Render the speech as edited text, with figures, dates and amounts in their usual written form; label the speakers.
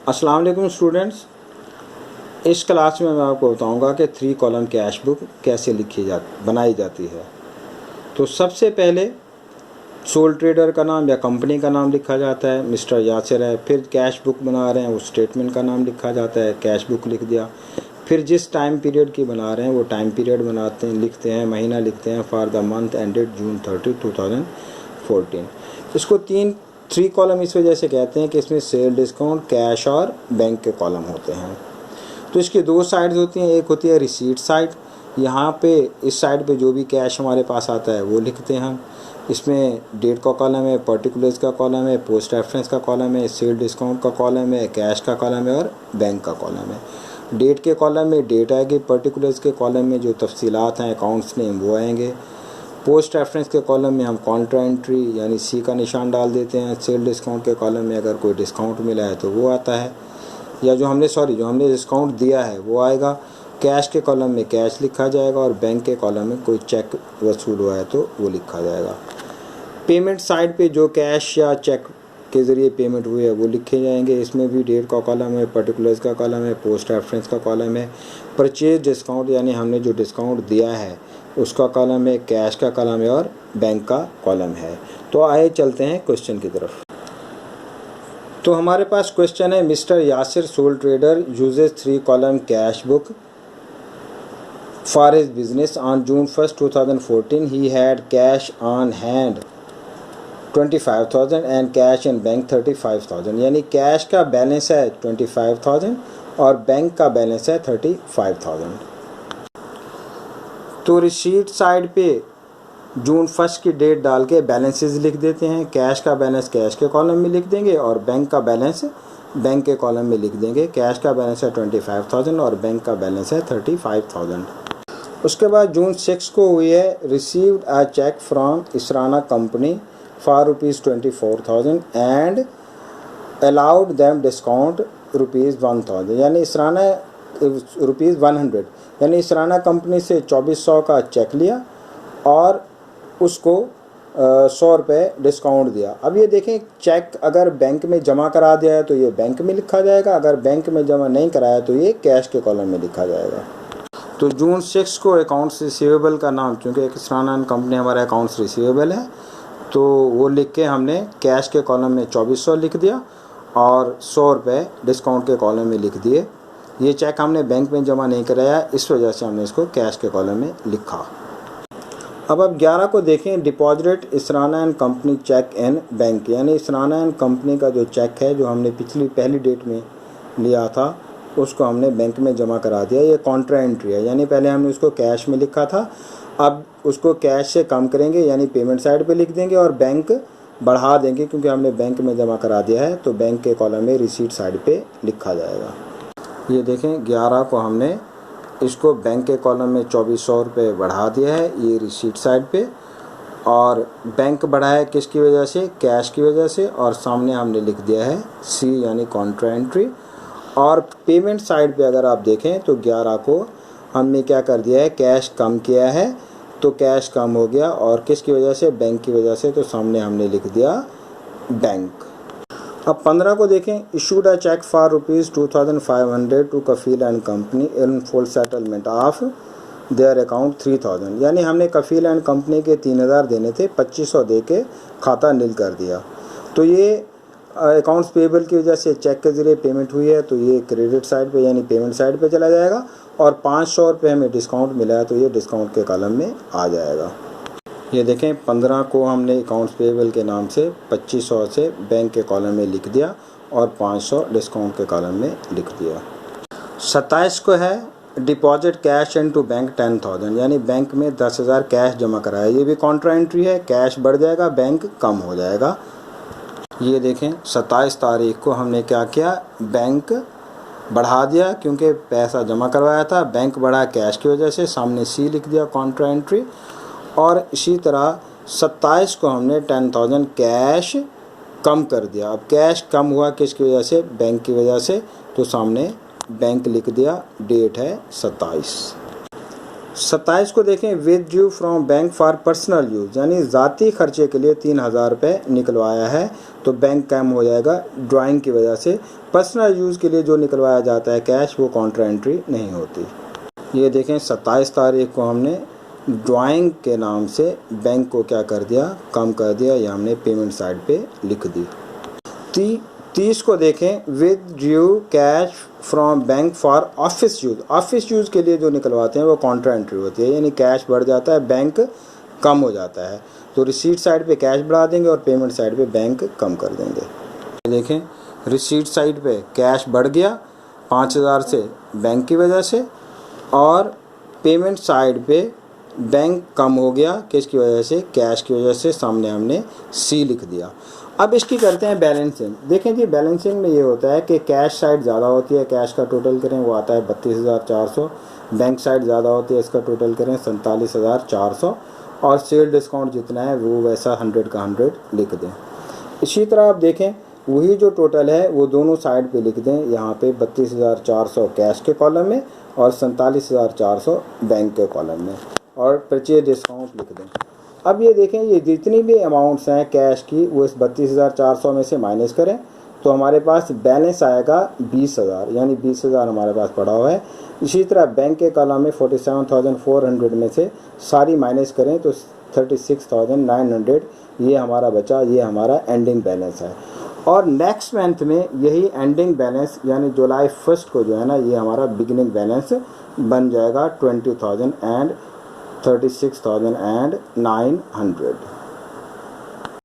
Speaker 1: अस्सलाम वालेकुम स्टूडेंट्स। इस क्लास में मैं आपको बताऊंगा कि 3 कॉलम कैश बुक कैसे बनाई जाती है। तो सबसे पहले सोल ट्रेडर का नाम या कंपनी का नाम लिखा जाता है, मिस्टर यासिर है। फिर कैश बुक बना रहे हैं, उस स्टेटमेंट का नाम लिखा जाता है, कैश बुक लिख दिया। फिर जिस टाइम पीरियड की बना रहे हैं वो टाइम पीरियड बनाते हैं, लिखते हैं, महीना लिखते हैं, फॉर द मंथ एंडेड जून 30, 2014। इसको 3 कॉलम इस वजह से कहते हैं कि इसमें सेल डिस्काउंट, कैश और बैंक के कॉलम होते हैं। तो इसकी 2 साइड्स होती हैं। एक होती है रिसीट साइड, यहाँ पे इस साइड पे जो भी कैश हमारे पास आता है वो लिखते हैं हम। इसमें डेट का कॉलम है, पर्टिकुलर्स का कॉलम है, पोस्ट रेफरेंस का कॉलम है, सेल डिस्काउंट का कॉलम है, कैश का कॉलम है और बैंक का कॉलम है। डेट के कॉलम में डेट आएगी, पर्टिकुलर्स के कॉलम में जो तफसीलात हैं, अकाउंट्स नेम, वो आएंगे। पोस्ट रेफरेंस के कॉलम में हम कॉन्ट्रा एंट्री यानी सी का निशान डाल देते हैं। सेल डिस्काउंट के कॉलम में अगर कोई डिस्काउंट मिला है तो वो आता है, या जो हमने डिस्काउंट दिया है वो आएगा। कैश के कॉलम में कैश लिखा जाएगा और बैंक के कॉलम में कोई चेक वसूल हुआ है तो वो लिखा जाएगा। पेमेंट साइड पे जो कैश या चेक के ज़रिए पेमेंट हुई है वो लिखे जाएंगे। इसमें भी डेट का कॉलम है, पर्टिकुलर्स का कॉलम है, पोस्ट रेफरेंस का कॉलम है, परचेज डिस्काउंट यानी हमने जो डिस्काउंट दिया है उसका कॉलम है, कैश का कॉलम है और बैंक का कॉलम है। तो आइए चलते हैं क्वेश्चन की तरफ। तो हमारे पास क्वेश्चन है, mister Yasir soul trader uses 3 column cash book for his business on June 1, 2014. He had cash on hand 25,000 and cash in bank 35,000। यानी कैश का बैलेंस है 25,000 और बैंक का बैलेंस है 35,000। तो रिसीट साइड पे जून 1 की डेट डाल के बैलेंसेस लिख देते हैं। कैश का बैलेंस कैश के कॉलम में लिख देंगे और बैंक का बैलेंस बैंक के कॉलम में लिख देंगे। कैश का बैलेंस है 25,000 और बैंक का बैलेंस है 35,000। उसके बाद जून 6 को हुई है, received a cheque from Israna company for ₹24,000 and allowed them discount ₹1,000। यानी इसराना ₹100 यानी इसराना कंपनी से 2400 का चेक लिया और उसको 100 रुपये डिस्काउंट दिया। अब ये देखें, चेक अगर बैंक में जमा करा दिया है तो ये बैंक में लिखा जाएगा, अगर बैंक में जमा नहीं कराया तो ये कैश के कॉलम में लिखा जाएगा। तो जून 6 को अकाउंट्स रिसीवेबल का नाम, चूँकि एक इसराना कंपनी हमारा अकाउंट्स रिसीवेबल है, तो वो लिख के हमने कैश के कॉलम में 2400 लिख दिया और 100 रुपये डिस्काउंट के कॉलम में लिख दिए। ये चेक हमने बैंक में जमा नहीं कराया, इस वजह से हमने इसको कैश के कॉलम में लिखा। अब 11 को देखें, deposit Israna and company cheque in bank. यानी इसराना एंड कंपनी का जो चेक है जो हमने पहली डेट में लिया था उसको हमने बैंक में जमा करा दिया। ये कॉन्ट्रा एंट्री है, यानी पहले हमने उसको कैश में लिखा था, अब उसको कैश से कम करेंगे यानी पेमेंट साइड पे लिख देंगे और बैंक बढ़ा देंगे क्योंकि हमने बैंक में जमा करा दिया है, तो बैंक के कॉलम में रिसीट साइड पे लिखा जाएगा। ये देखें, 11 को हमने इसको बैंक के कॉलम में 2400 रुपये बढ़ा दिया है, ये रिसीट साइड पे, और बैंक बढ़ा है किसकी वजह से, कैश की वजह से, और सामने हमने लिख दिया है सी यानी कॉन्ट्रा एंट्री। और पेमेंट साइड पे अगर आप देखें तो 11 को हमने क्या कर दिया है, कैश कम किया है, तो कैश कम हो गया और किसकी वजह से, बैंक की वजह से, तो सामने हमने लिख दिया बैंक। अब 15 को देखें, issued a cheque for ₹2,500 to Kafeel and company in full settlement of their account 3,000। यानी हमने कफील एंड कंपनी के 3,000 देने थे, 2,500 दे के खाता नील कर दिया। तो ये अकाउंट्स पेबल की वजह से चेक के ज़रिए पेमेंट हुई है, तो ये क्रेडिट साइड पे यानी पेमेंट साइड पे चला जाएगा, और 500 रुपये हमें डिस्काउंट मिला है तो ये डिस्काउंट के कॉलम में आ जाएगा। ये देखें, 15 को हमने अकाउंट्स पेबल के नाम से 2,500 से बैंक के कॉलम में लिख दिया और 500 डिस्काउंट के कॉलम में लिख दिया। 27 को है, डिपॉजिट कैश इनटू बैंक 10,000। यानी बैंक में 10,000 कैश जमा कराया। ये भी कॉन्ट्रा एंट्री है, कैश बढ़ जाएगा, बैंक कम हो जाएगा। ये देखें, 27 तारीख को हमने क्या किया, बैंक बढ़ा दिया क्योंकि पैसा जमा करवाया था, बैंक बढ़ा कैश की वजह से, सामने सी लिख दिया कॉन्ट्रा एंट्री। और इसी तरह 27 को हमने 10,000 कैश कम कर दिया। अब कैश कम हुआ किसकी वजह से, बैंक की वजह से, तो सामने बैंक लिख दिया, डेट है 27। 27 को देखें, withdrew from bank for personal use, यानी ज़ाती खर्चे के लिए 3000 रुपये निकलवाया है तो बैंक कम हो जाएगा ड्राइंग की वजह से। पर्सनल यूज़ के लिए जो निकलवाया जाता है कैश, वो काउंटर एंट्री नहीं होती। ये देखें 27 तारीख को हमने ड्राइंग के नाम से बैंक को क्या कर दिया, कम कर दिया, ये हमने पेमेंट साइड पे लिख दी। 30 को देखें, withdrew cash from bank for office use, office use के लिए जो निकलवाते हैं वो काउंटर एंट्री होती है, यानी कैश बढ़ जाता है, बैंक कम हो जाता है। तो रिसीट साइड पे कैश बढ़ा देंगे और पेमेंट साइड पे बैंक कम कर देंगे। देखें रिसीट साइड पे कैश बढ़ गया 5000 से बैंक की वजह से, और पेमेंट साइड पे बैंक कम हो गया किसकी वजह से, कैश की वजह से। सामने हमने सी लिख दिया। अब इसकी करते हैं बैलेंसिंग। देखें जी, बैलेंसिंग में ये होता है कि कैश साइड ज़्यादा होती है, कैश का टोटल करें वो आता है 32,400, बैंक साइड ज़्यादा होती है, इसका टोटल करें 47,400, और सेल डिस्काउंट जितना है वो वैसा 100 का 100 लिख दें। इसी तरह आप देखें वही जो टोटल है वो दोनों साइड पे लिख दें, यहाँ पे 32,400 कैश के कॉलम में और 47,400 बैंक के कॉलम में, और परचेज डिस्काउंट लिख दें। अब ये देखें, ये जितनी भी अमाउंट्स हैं कैश की वो इस 32,400 में से माइनस करें तो हमारे पास बैलेंस आएगा 20,000, यानी 20,000 हमारे पास पड़ा हुआ है। इसी तरह बैंक के कॉलम में 47,400 में से सारी माइनस करें तो 36,900 ये हमारा बचा, ये हमारा एंडिंग बैलेंस है। और नेक्स्ट मंथ में यही एंडिंग बैलेंस यानी जुलाई 1 को जो है ना, ये हमारा बिगिनिंग बैलेंस बन जाएगा 20,000 एंड 36,900।